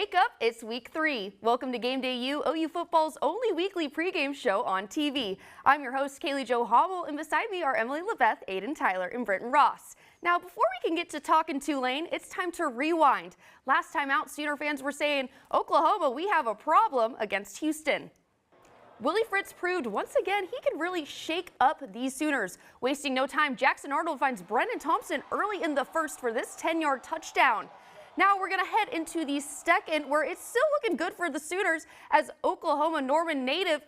Wake up, it's week 3. Welcome to Gameday U, OU football's only weekly pregame show on TV. I'm your host, Kaylee Jo Hobble, and beside me are Emily LaBeth, Aiden Tyler, and Brenton Ross. Now, before we can get to talking Tulane, it's time to rewind. Last time out, Sooner fans were saying, Oklahoma, we have a problem against Houston. Willie Fritz proved once again he can really shake up these Sooners. Wasting no time, Jackson Arnold finds Brennan Thompson early in the first for this 10-yard touchdown. Now we're going to head into the second, where it's still looking good for the Sooners as Oklahoma Norman native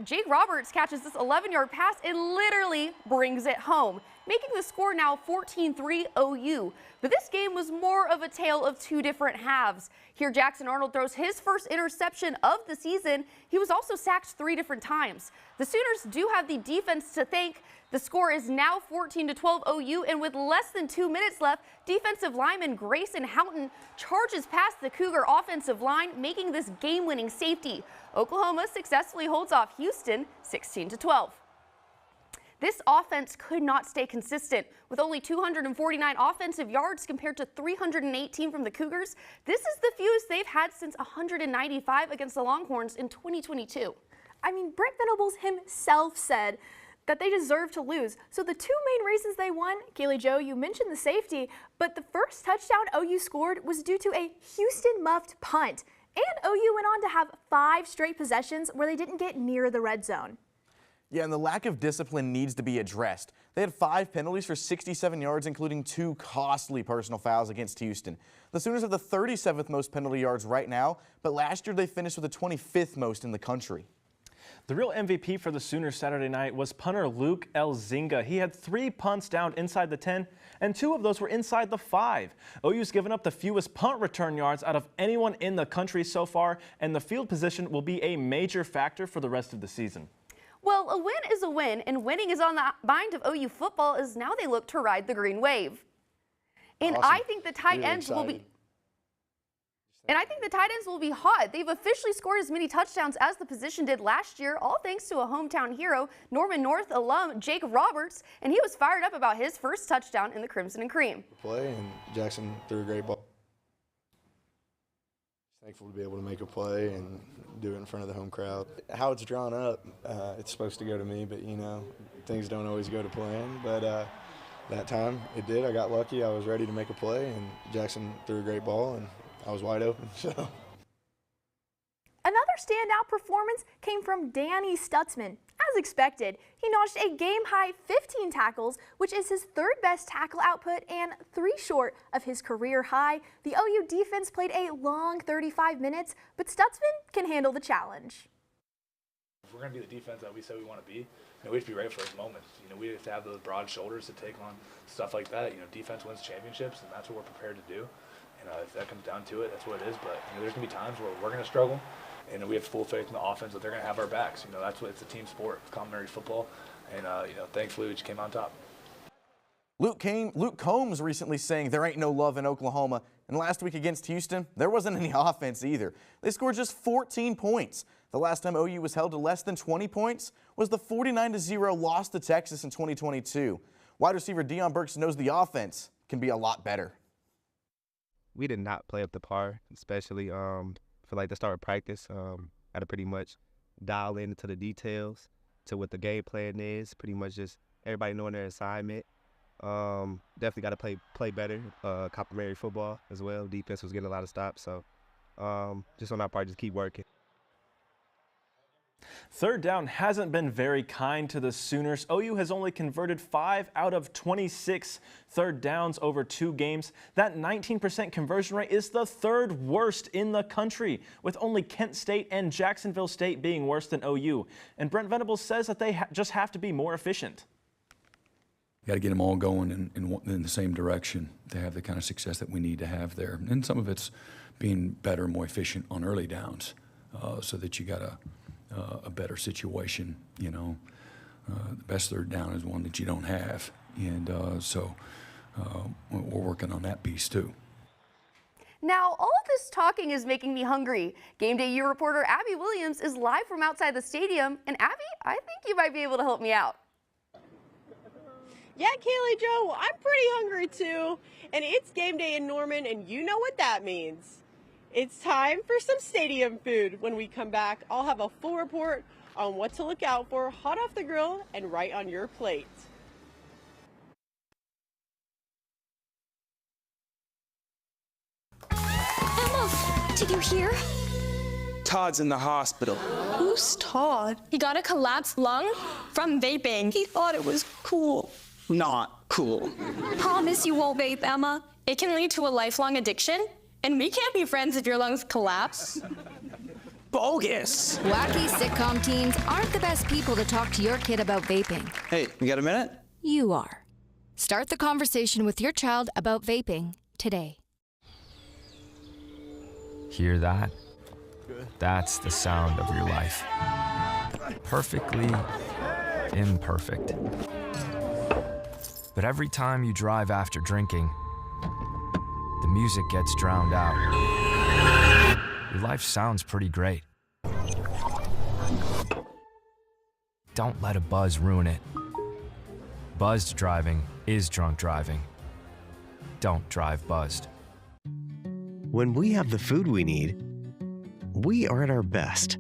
Jake Roberts catches this 11-yard pass and literally brings it home, making the score now 14-3 OU. But this game was more of a tale of two different halves. Here Jackson Arnold throws his first interception of the season. He was also sacked 3 different times. The Sooners do have the defense to thank. The score is now 14-12 OU, and with less than 2 minutes left, defensive lineman Grayson Houghton charges past the Cougar offensive line, making this game-winning safety. Oklahoma successfully holds off Houston 16-12. This offense could not stay consistent. With only 249 offensive yards compared to 318 from the Cougars, this is the fewest they've had since 195 against the Longhorns in 2022. I mean, Brent Venables himself said that they deserve to lose. So the two main reasons they won, Kaylee Jo, you mentioned the safety, but the first touchdown OU scored was due to a Houston muffed punt. And OU went on to have 5 straight possessions where they didn't get near the red zone. Yeah, and the lack of discipline needs to be addressed. They had 5 penalties for 67 yards, including 2 costly personal fouls against Houston. The Sooners have the 37th most penalty yards right now, but last year they finished with the 25th most in the country. The real MVP for the Sooners Saturday night was punter Luke Elzinga. He had 3 punts down inside the 10, and 2 of those were inside the 5. OU's given up the fewest punt return yards out of anyone in the country so far, and the field position will be a major factor for the rest of the season. Well, a win is a win, and winning is on the mind of OU football as now they look to ride the green wave. And Awesome. I think the tight ends will be hot. They've officially scored as many touchdowns as the position did last year, all thanks to a hometown hero, Norman North alum Jake Roberts, and he was fired up about his first touchdown in the Crimson and Cream. Play, and Jackson threw a great ball. Thankful to be able to make a play and do it in front of the home crowd. How it's drawn up, it's supposed to go to me, but you know, things don't always go to plan. But that time it did. I got lucky. I was ready to make a play, and Jackson threw a great ball, and I was wide open. So. Another standout performance came from Danny Stutzman. As expected, he notched a game-high 15 tackles, which is his 3rd best tackle output and 3 short of his career high. The OU defense played a long 35 minutes, but Stutzman can handle the challenge. If we're going to be the defense that we said we want to be, we have to be ready for those moments. We have to have those broad shoulders to take on stuff like that. Defense wins championships, and that's what we're prepared to do. If that comes down to it, that's what it is. But there's going to be times where we're going to struggle, and we have full faith in the offense that they're going to have our backs. That's what it's a team sport. It's complementary football, and thankfully we just came on top. Luke Combs recently saying there ain't no love in Oklahoma, and last week against Houston, there wasn't any offense either. They scored just 14 points. The last time OU was held to less than 20 points was the 49-0 loss to Texas in 2022. Wide receiver Deion Burks knows the offense can be a lot better. We did not play up to par, especially for like the start of practice. Had to pretty much dial into the details to what the game plan is. Pretty much just everybody knowing their assignment. Definitely got to play better. Complementary football as well. Defense was getting a lot of stops, so just on our part, just keep working. 3rd down hasn't been very kind to the Sooners. OU has only converted 5 out of 26 3rd downs over 2 games. That 19% conversion rate is the 3rd worst in the country, with only Kent State and Jacksonville State being worse than OU. And Brent Venables says that they just have to be more efficient. You got to get them all going in the same direction to have the kind of success that we need to have there. And some of it's being better, more efficient on early downs, so that you got a better situation. The best 3rd down is one that you don't have, and so we're working on that piece too. Now, all of this talking is making me hungry. Gameday U reporter Abby Williams is live from outside the stadium, and Abby, I think you might be able to help me out. Yeah, Kaylee Jo, I'm pretty hungry too, and it's game day in Norman, and you know what that means. It's time for some stadium food. When we come back, I'll have a full report on what to look out for hot off the grill and right on your plate. Emma, did you hear? Todd's in the hospital. Who's Todd? He got a collapsed lung from vaping. He thought it was cool. Not cool. Promise you won't vape, Emma. It can lead to a lifelong addiction, and we can't be friends if your lungs collapse. Bogus. Wacky sitcom teens aren't the best people to talk to your kid about vaping. Hey, you got a minute? You are. Start the conversation with your child about vaping today. Hear that? That's the sound of your life. Perfectly imperfect. But every time you drive after drinking, the music gets drowned out. Your life sounds pretty great. Don't let a buzz ruin it. Buzzed driving is drunk driving. Don't drive buzzed. When we have the food we need, we are at our best.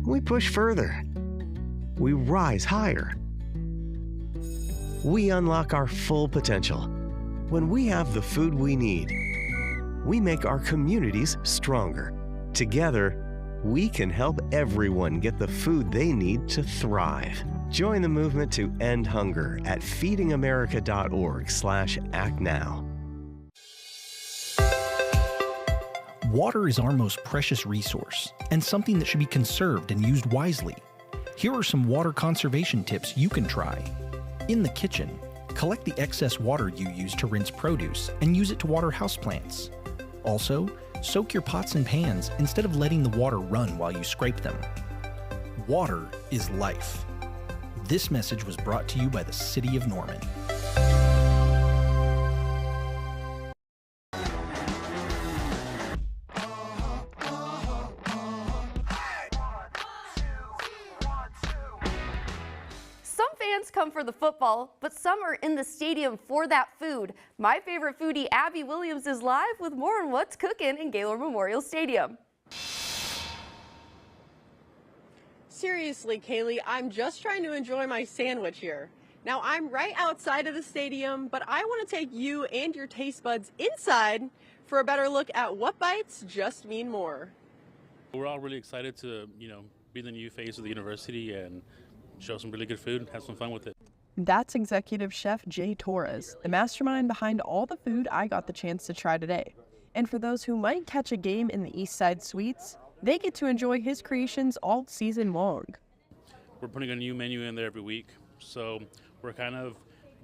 We push further. We rise higher. We unlock our full potential. When we have the food we need, we make our communities stronger. Together, we can help everyone get the food they need to thrive. Join the movement to end hunger at feedingamerica.org/actnow. Water is our most precious resource and something that should be conserved and used wisely. Here are some water conservation tips you can try. In the kitchen, collect the excess water you use to rinse produce and use it to water houseplants. Also, soak your pots and pans instead of letting the water run while you scrape them. Water is life. This message was brought to you by the City of Norman. Come for the football, but some are in the stadium for that food. My favorite foodie, Abby Williams, is live with more on what's cooking in Gaylord Memorial Stadium. Seriously, Kaylee, I'm just trying to enjoy my sandwich here. Now, I'm right outside of the stadium, but I want to take you and your taste buds inside for a better look at what bites just mean more. We're all really excited to, be the new face of the university and show some really good food and have some fun with it. That's Executive Chef Jay Torres, the mastermind behind all the food I got the chance to try today. And for those who might catch a game in the East Side Suites, they get to enjoy his creations all season long. We're putting a new menu in there every week, so we're kind of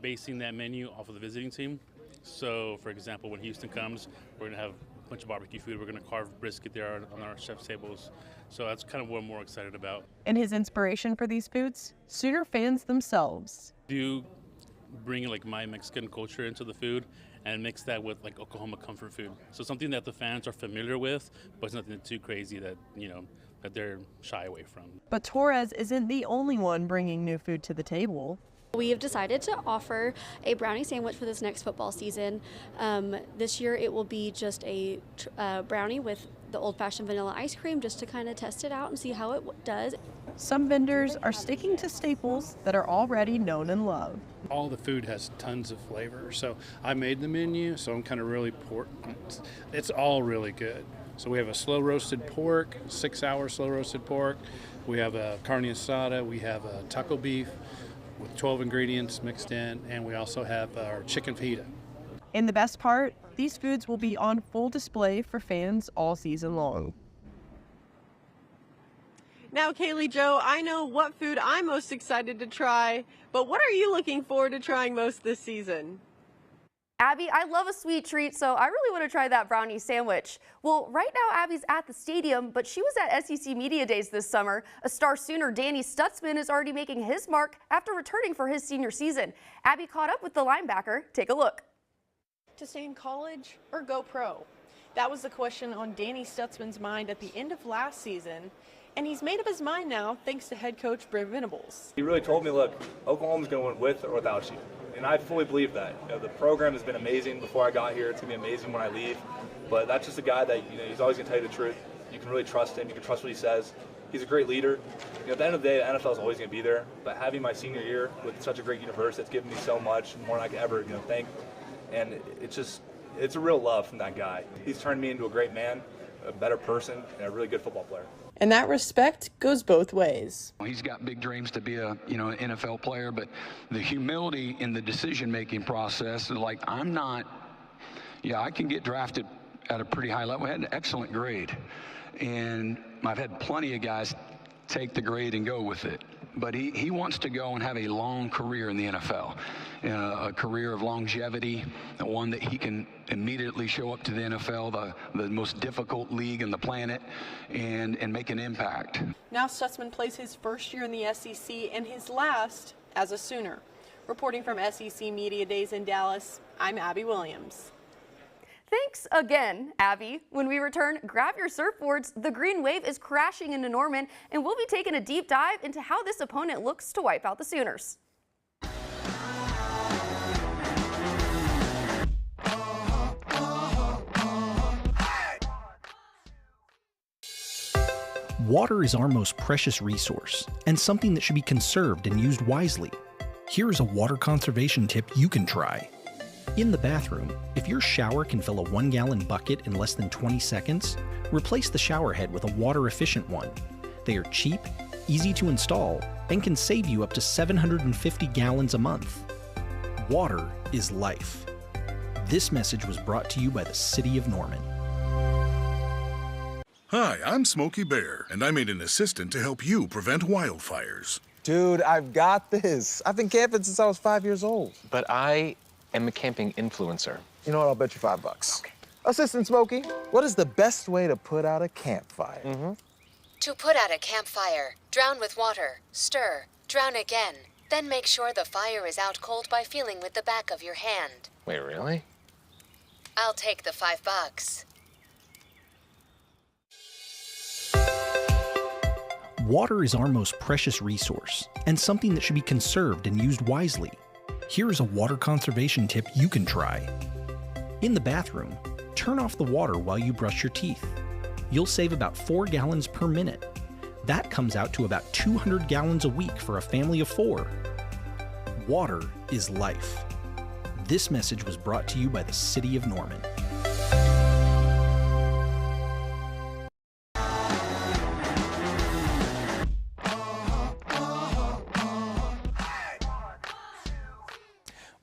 basing that menu off of the visiting team. So, for example, when Houston comes, we're going to have a bunch of barbecue food. We're going to carve brisket there on our chef's tables. So that's kind of what I'm more excited about. And his inspiration for these foods? Sooner fans themselves. Do bring like my Mexican culture into the food and mix that with like Oklahoma comfort food. So something that the fans are familiar with, but it's nothing too crazy that, that they're shy away from. But Torres isn't the only one bringing new food to the table. We have decided to offer a brownie sandwich for this next football season. This year it will be just a brownie with the old-fashioned vanilla ice cream just to kind of test it out and see how it does. Some vendors are sticking to staples that are already known and loved. All the food has tons of flavor, so I made the menu, so I'm kind of really it's all really good. So we have a slow roasted pork, 6-hour slow roasted pork. We have a carne asada, we have a taco beef with 12 ingredients mixed in, and we also have our chicken fajita. And the best part, these foods will be on full display for fans all season long. Now, Kaylee Joe, I know what food I'm most excited to try, but what are you looking forward to trying most this season? Abby, I love a sweet treat, so I really want to try that brownie sandwich. Well, right now Abby's at the stadium, but she was at SEC Media Days this summer. A star Sooner, Danny Stutzman, is already making his mark after returning for his senior season. Abby caught up with the linebacker. Take a look. To stay in college or go pro? That was the question on Danny Stutzman's mind at the end of last season, and he's made up his mind now thanks to head coach Brent Venables. He really told me, look, Oklahoma's going to win with or without you. And I fully believe that. The program has been amazing before I got here. It's going to be amazing when I leave. But that's just a guy that, he's always going to tell you the truth. You can really trust him. You can trust what he says. He's a great leader. At the end of the day, the NFL is always going to be there. But having my senior year with such a great universe, it's given me so much, more than I could ever, thank. And it's a real love from that guy. He's turned me into a great man, a better person, and a really good football player. And that respect goes both ways. He's got big dreams to be an NFL player, but the humility in the decision-making process is like, I can get drafted at a pretty high level. I had an excellent grade, and I've had plenty of guys take the grade and go with it. But he wants to go and have a long career in the NFL, a career of longevity, one that he can immediately show up to the NFL, the most difficult league on the planet, and make an impact. Now Stutzman plays his first year in the SEC and his last as a Sooner. Reporting from SEC Media Days in Dallas, I'm Abby Williams. Thanks again, Abby. When we return, grab your surfboards. The Green Wave is crashing into Norman, and we'll be taking a deep dive into how this opponent looks to wipe out the Sooners. Water is our most precious resource and something that should be conserved and used wisely. Here is a water conservation tip you can try. In the bathroom, if your shower can fill a 1-gallon bucket in less than 20 seconds, replace the shower head with a water-efficient one. They are cheap, easy to install, and can save you up to 750 gallons a month. Water is life. This message was brought to you by the City of Norman. Hi, I'm Smokey Bear, and I made an assistant to help you prevent wildfires. Dude, I've got this. I've been camping since I was 5 years old. But I am a camping influencer. You know what? I'll bet you $5. Okay. Assistant Smokey, what is the best way to put out a campfire? To put out a campfire, drown with water, stir, drown again. Then make sure the fire is out cold by feeling with the back of your hand. Wait, really? I'll take the $5. Water is our most precious resource and something that should be conserved and used wisely. Here is a water conservation tip you can try. In the bathroom, turn off the water while you brush your teeth. You'll save about 4 gallons per minute. That comes out to about 200 gallons a week for a family of 4. Water is life. This message was brought to you by the City of Norman.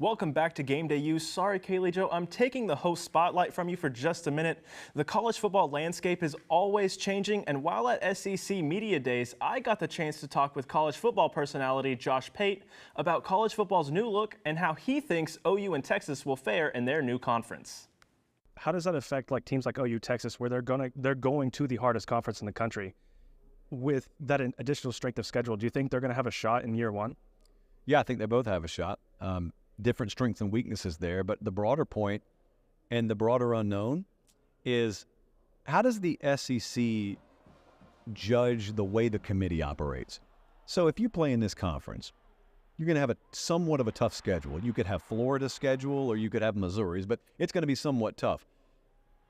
Welcome back to Game Day U. Sorry, Kaylee Joe, I'm taking the host spotlight from you for just a minute. The college football landscape is always changing, and while at SEC Media Days, I got the chance to talk with college football personality Josh Pate about college football's new look and how he thinks OU and Texas will fare in their new conference. How does that affect teams like OU, Texas, where they're going to the hardest conference in the country with that additional strength of schedule? Do you think they're going to have a shot in year one? Yeah, I think they both have a shot. Different strengths and weaknesses there, but the broader point and the broader unknown is how does the SEC judge the way the committee operates? So if you play in this conference, you're going to have somewhat of a tough schedule. You could have Florida's schedule or you could have Missouri's, but it's going to be somewhat tough.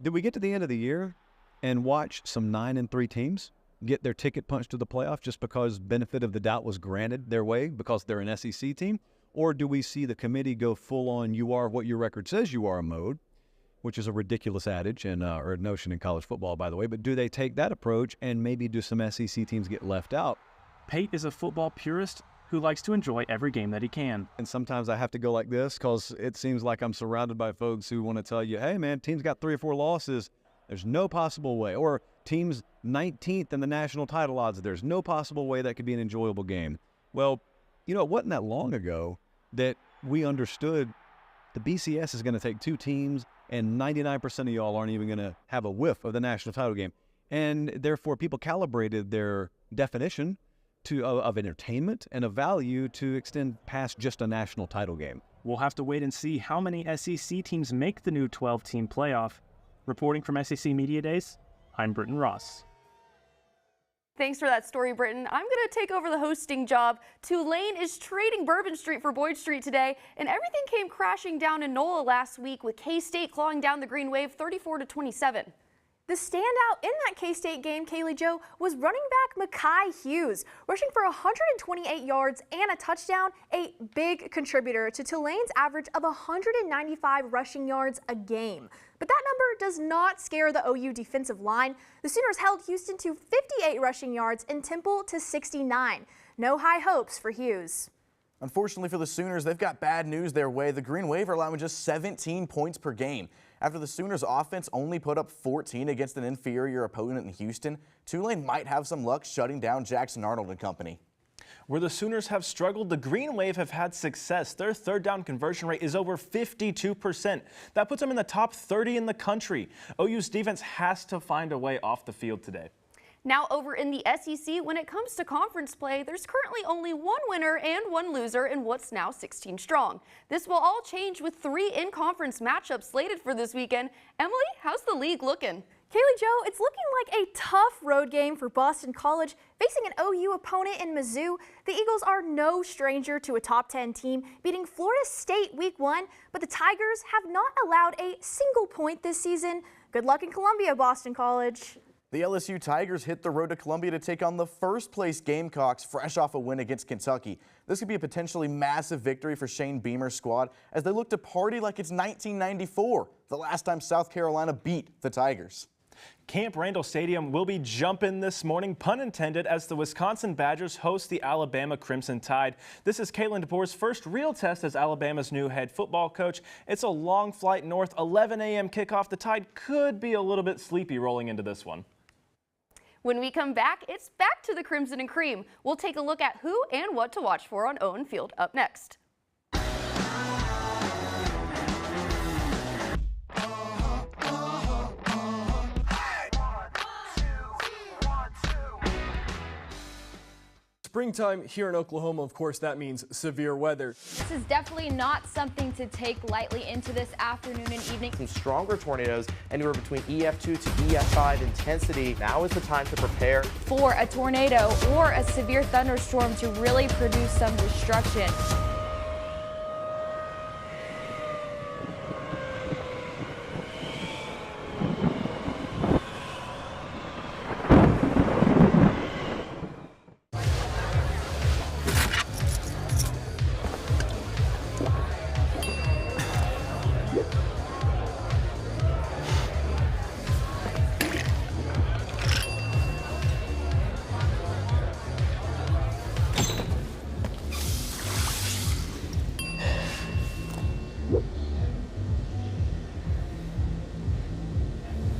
Did we get to the end of the year and watch some 9-3 teams get their ticket punched to the playoff just because benefit of the doubt was granted their way because they're an SEC team? Or do we see the committee go full on you are what your record says you are mode, which is a ridiculous adage and or a notion in college football, by the way, but do they take that approach and maybe do some SEC teams get left out? Pate is a football purist who likes to enjoy every game that he can. And sometimes I have to go like this because it seems like I'm surrounded by folks who want to tell you, hey man, team's got 3 or 4 losses. There's no possible way. Or team's 19th in the national title odds. There's no possible way that could be an enjoyable game. Well, you know, it wasn't that long ago that we understood the BCS is going to take 2 teams and 99% of y'all aren't even going to have a whiff of the national title game. And therefore, people calibrated their definition of entertainment and of value to extend past just a national title game. We'll have to wait and see how many SEC teams make the new 12-team playoff. Reporting from SEC Media Days, I'm Britton Ross. Thanks for that story, Britton. I'm going to take over the hosting job. Tulane is trading Bourbon Street for Boyd Street today, and everything came crashing down in NOLA last week with K-State clawing down the Green Wave 34-27. The standout in that K-State game, Kaylee Jo, was running back Mekhi Hughes, rushing for 128 yards and a touchdown, a big contributor to Tulane's average of 195 rushing yards a game. But that number does not scare the OU defensive line. The Sooners held Houston to 58 rushing yards and Temple to 69. No high hopes for Hughes. Unfortunately for the Sooners, they've got bad news their way. The Green Wave are allowing just 17 points per game. After the Sooners offense only put up 14 against an inferior opponent in Houston, Tulane might have some luck shutting down Jackson Arnold and company. Where the Sooners have struggled, the Green Wave have had success. Their third down conversion rate is over 52%. That puts them in the top 30 in the country. OU's defense has to find a way off the field today. Now over in the SEC, when it comes to conference play, there's currently only one winner and one loser in what's now 16 strong. This will all change with 3 in-conference matchups slated for this weekend. Emily, how's the league looking? Kaylee Jo, it's looking like a tough road game for Boston College. Facing an OU opponent in Mizzou, the Eagles are no stranger to a top 10 team, beating Florida State week 1, but the Tigers have not allowed a single point this season. Good luck in Columbia, Boston College. The LSU Tigers hit the road to Columbia to take on the first-place Gamecocks fresh off a win against Kentucky. This could be a potentially massive victory for Shane Beamer's squad as they look to party like it's 1994, the last time South Carolina beat the Tigers. Camp Randall Stadium will be jumping this morning, pun intended, as the Wisconsin Badgers host the Alabama Crimson Tide. This is Caitlin DeBoer's first real test as Alabama's new head football coach. It's a long flight north, 11 a.m. kickoff. The Tide could be a little bit sleepy rolling into this one. When we come back, it's back to the Crimson and Cream. We'll take a look at who and what to watch for on Owen Field up next. Springtime here in Oklahoma, of course, that means severe weather. This is definitely not something to take lightly into this afternoon and evening. Some stronger tornadoes anywhere between EF2 to EF5 intensity. Now is the time to prepare for a tornado or a severe thunderstorm to really produce some destruction.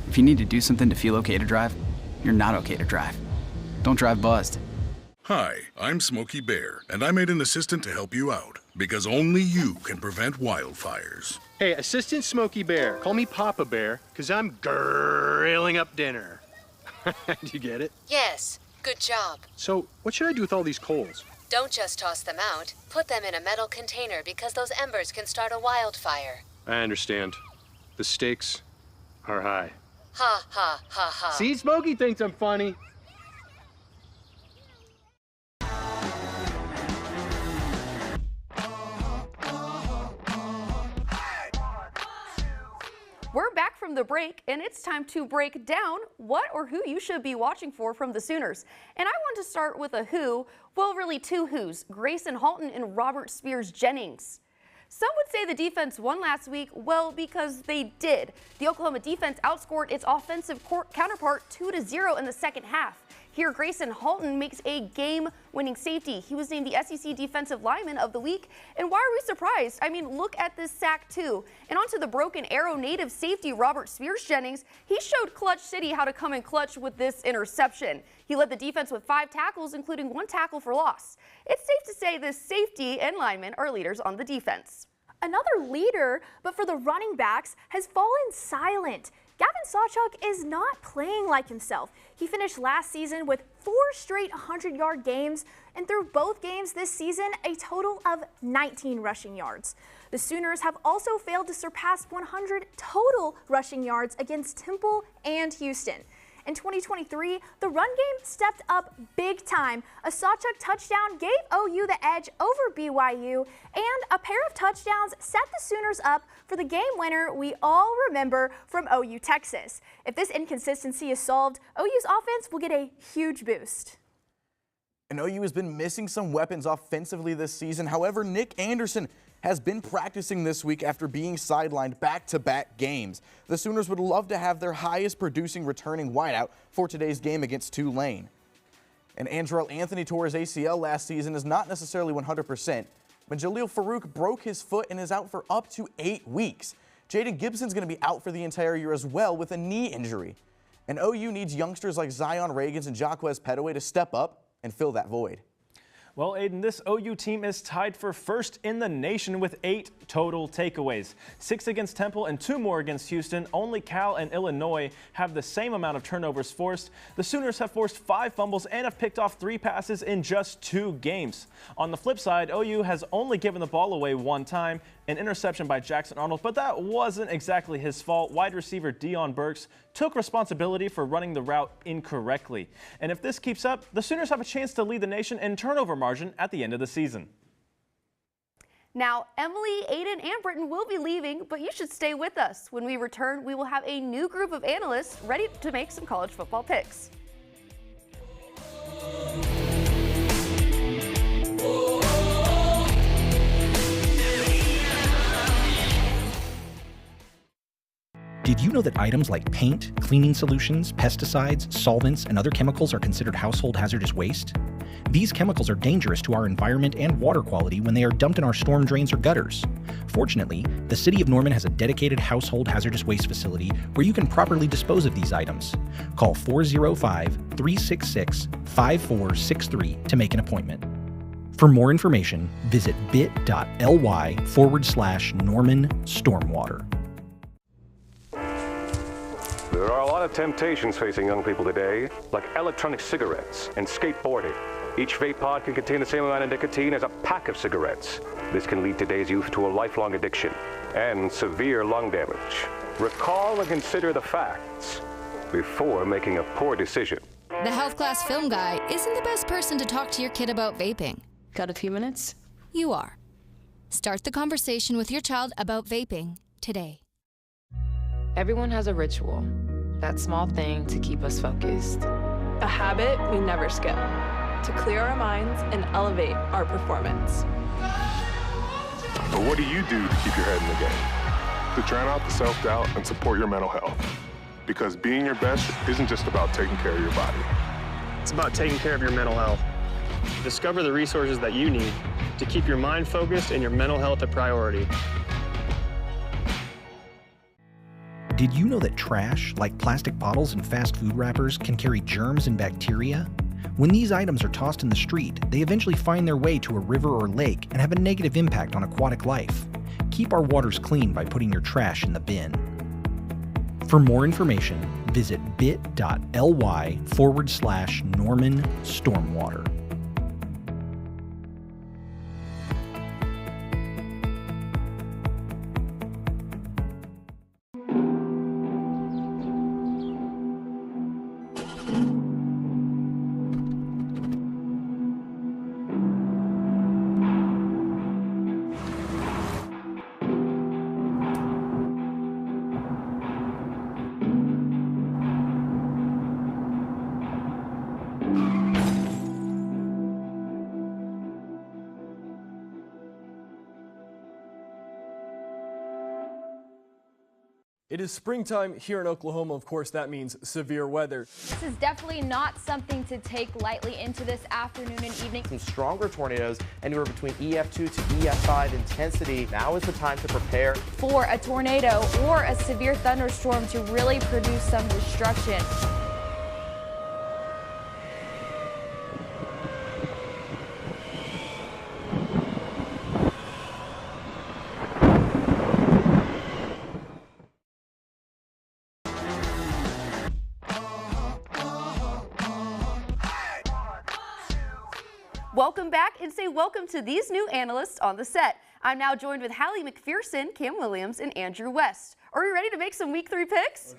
If you need to do something to feel okay to drive, you're not okay to drive. Don't drive buzzed. Hi, I'm Smokey Bear, and I made an assistant to help you out, because only you can prevent wildfires. Hey, Assistant Smokey Bear. Call me Papa Bear, because I'm grilling up dinner. Do you get it? Yes, good job. So, what should I do with all these coals? Don't just toss them out. Put them in a metal container because those embers can start a wildfire. I understand. The stakes are high. Ha, ha, ha, ha. See, Smokey thinks I'm funny. We're back from the break, and it's time to break down what or who you should be watching for from the Sooners. And I want to start with a who, well, really two who's, Grayson Halton and Robert Spears Jennings. Some would say the defense won last week, well, because they did. The Oklahoma defense outscored its offensive counterpart 2-0 in the second half. Here, Grayson Halton makes a game-winning safety. He was named the SEC Defensive Lineman of the Week. And why are we surprised? I mean, look at this sack, too. And onto the Broken Arrow native safety, Robert Spears Jennings. He showed Clutch City how to come in clutch with this interception. He led the defense with 5 tackles, including 1 tackle for loss. It's safe to say this safety and linemen are leaders on the defense. Another leader, but for the running backs, has fallen silent. Gavin Sawchuk is not playing like himself. He finished last season with 4 straight 100-yard games, and through both games this season, a total of 19 rushing yards. The Sooners have also failed to surpass 100 total rushing yards against Temple and Houston. In 2023, the run game stepped up big time. A Sawchuk touchdown gave OU the edge over BYU, and a pair of touchdowns set the Sooners up for the game winner we all remember from OU Texas. If this inconsistency is solved, OU's offense will get a huge boost. And OU has been missing some weapons offensively this season. However, Nick Anderson has been practicing this week after being sidelined back-to-back games. The Sooners would love to have their highest producing returning wideout for today's game against Tulane. And Andrell Anthony tore his ACL last season is not necessarily 100%, but Jaleel Farouk broke his foot and is out for up to 8 weeks. Jaden Gibson's going to be out for the entire year as well with a knee injury. And OU needs youngsters like Zion Reagans and Jaquez Petaway to step up and fill that void. Well, Aiden, this OU team is tied for first in the nation with 8 total takeaways. 6 against Temple and 2 more against Houston. Only Cal and Illinois have the same amount of turnovers forced. The Sooners have forced 5 fumbles and have picked off 3 passes in just 2 games. On the flip side, OU has only given the ball away 1 time, an interception by Jackson Arnold, but that wasn't exactly his fault. Wide receiver Deion Burks took responsibility for running the route incorrectly. And if this keeps up, the Sooners have a chance to lead the nation in turnover margin at the end of the season. Now, Emily, Aiden, and Britton will be leaving, but you should stay with us. When we return, we will have a new group of analysts ready to make some college football picks. Did you know that items like paint, cleaning solutions, pesticides, solvents, and other chemicals are considered household hazardous waste? These chemicals are dangerous to our environment and water quality when they are dumped in our storm drains or gutters. Fortunately, the City of Norman has a dedicated household hazardous waste facility where you can properly dispose of these items. Call 405-366-5463 to make an appointment. For more information, visit bit.ly/Norman Stormwater. There are a lot of temptations facing young people today, like electronic cigarettes and skateboarding. Each vape pod can contain the same amount of nicotine as a pack of cigarettes. This can lead today's youth to a lifelong addiction and severe lung damage. Recall and consider the facts before making a poor decision. The health class film guy isn't the best person to talk to your kid about vaping. Got a few minutes? You are. Start the conversation with your child about vaping today. Everyone has a ritual, that small thing to keep us focused. A habit we never skip, to clear our minds and elevate our performance. But what do you do to keep your head in the game? To drown out the self-doubt and support your mental health. Because being your best isn't just about taking care of your body. It's about taking care of your mental health. Discover the resources that you need to keep your mind focused and your mental health a priority. Did you know that trash, like plastic bottles and fast food wrappers, can carry germs and bacteria? When these items are tossed in the street, they eventually find their way to a river or lake and have a negative impact on aquatic life. Keep our waters clean by putting your trash in the bin. For more information, visit bit.ly/Norman Stormwater. It is springtime here in Oklahoma. Of course, that means severe weather. This is definitely not something to take lightly into this afternoon and evening. Some stronger tornadoes, anywhere between EF2 to EF5 intensity. Now is the time to prepare for a tornado or a severe thunderstorm to really produce some destruction. Welcome back and say welcome to these new analysts on the set. I'm now joined with Hallie McPherson, Cam Williams, and Andrew West. Are we ready to make some Week 3 picks?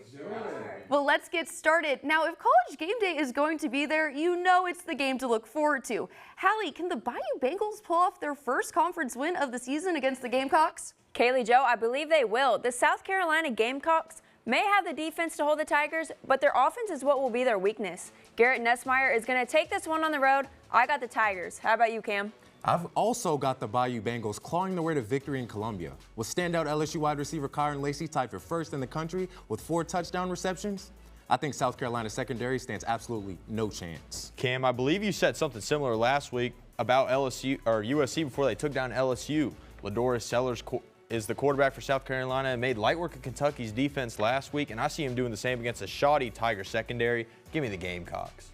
Well, let's get started. Now, if College Game Day is going to be there, you know it's the game to look forward to. Hallie, can the Bayou Bengals pull off their first conference win of the season against the Gamecocks? Kaylee Joe, I believe they will. The South Carolina Gamecocks may have the defense to hold the Tigers, but their offense is what will be their weakness. Garrett Nussmeier is going to take this one on the road. I got the Tigers. How about you, Cam? I've also got the Bayou Bengals clawing their way to victory in Columbia. With standout LSU wide receiver Kyron Lacey tied for first in the country with 4 touchdown receptions, I think South Carolina's secondary stands absolutely no chance. Cam, I believe you said something similar last week about LSU or USC before they took down LSU. Ladora Sellers is the quarterback for South Carolina and made light work of Kentucky's defense last week, and I see him doing the same against a shoddy Tiger secondary. Give me the Gamecocks.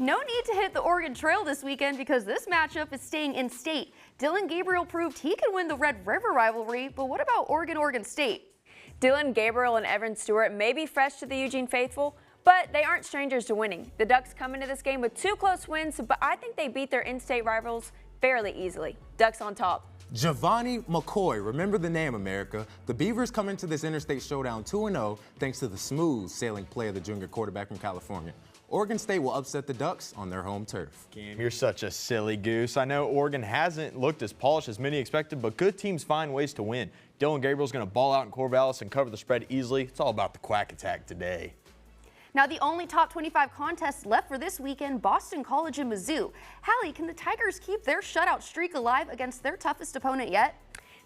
No need to hit the Oregon Trail this weekend because this matchup is staying in state. Dylan Gabriel proved he can win the Red River rivalry, but what about Oregon State? Dylan Gabriel and Evan Stewart may be fresh to the Eugene faithful, but they aren't strangers to winning. The Ducks come into this game with 2 close wins, but I think they beat their in-state rivals fairly easily. Ducks on top. Giovanni McCoy, remember the name, America. The Beavers come into this interstate showdown 2-0 thanks to the smooth sailing play of the junior quarterback from California. Oregon State will upset the Ducks on their home turf. Cam, you're such a silly goose. I know Oregon hasn't looked as polished as many expected, but good teams find ways to win. Dylan Gabriel's going to ball out in Corvallis and cover the spread easily. It's all about the quack attack today. Now, the only top 25 contests left for this weekend, Boston College and Mizzou. Hallie, can the Tigers keep their shutout streak alive against their toughest opponent yet?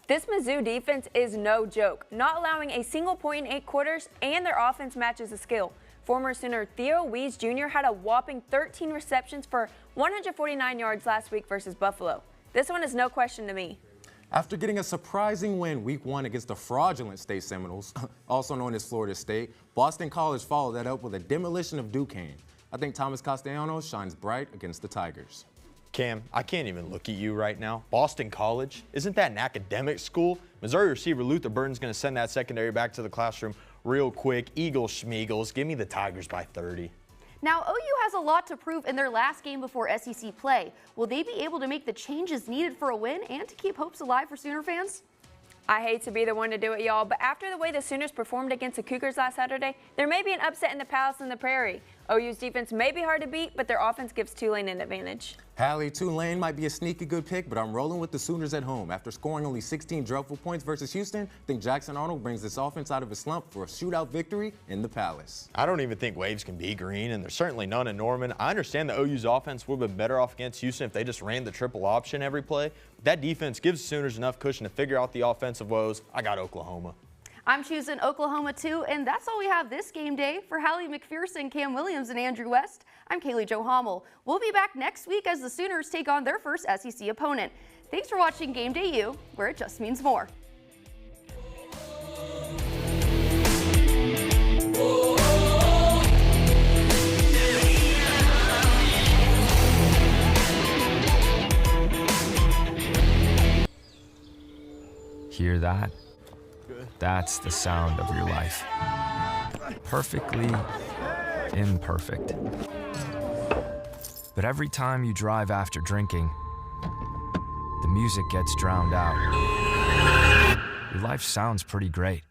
This Mizzou defense is no joke, not allowing a single point in 8 quarters, and their offense matches the skill. Former Sooner Theo Wees Jr. had a whopping 13 receptions for 149 yards last week versus Buffalo. This one is no question to me. After getting a surprising win week 1 against the fraudulent State Seminoles, also known as Florida State, Boston College followed that up with a demolition of Duquesne. I think Thomas Castellanos shines bright against the Tigers. Cam, I can't even look at you right now. Boston College, isn't that an academic school? Missouri receiver Luther Burton's going to send that secondary back to the classroom real quick. Eagles schmeagles. Give me the Tigers by 30. Now, OU has a lot to prove in their last game before SEC play. Will they be able to make the changes needed for a win and to keep hopes alive for Sooner fans? I hate to be the one to do it, y'all, but after the way the Sooners performed against the Cougars last Saturday, there may be an upset in the Palace and the Prairie. OU's defense may be hard to beat, but their offense gives Tulane an advantage. Hallie, Tulane might be a sneaky good pick, but I'm rolling with the Sooners at home. After scoring only 16 dreadful points versus Houston, I think Jackson Arnold brings this offense out of a slump for a shootout victory in the Palace. I don't even think waves can be green, and there's certainly none in Norman. I understand the OU's offense would have been better off against Houston if they just ran the triple option every play. That defense gives Sooners enough cushion to figure out the offensive woes. I got Oklahoma. I'm choosing Oklahoma too, and that's all we have this game day. For Hallie McPherson, Cam Williams, and Andrew West, I'm Kaylee Jo Hommel. We'll be back next week as the Sooners take on their first SEC opponent. Thanks for watching Game Day U, where it just means more. Hear that? That's the sound of your life. Perfectly imperfect. But every time you drive after drinking, the music gets drowned out. Your life sounds pretty great.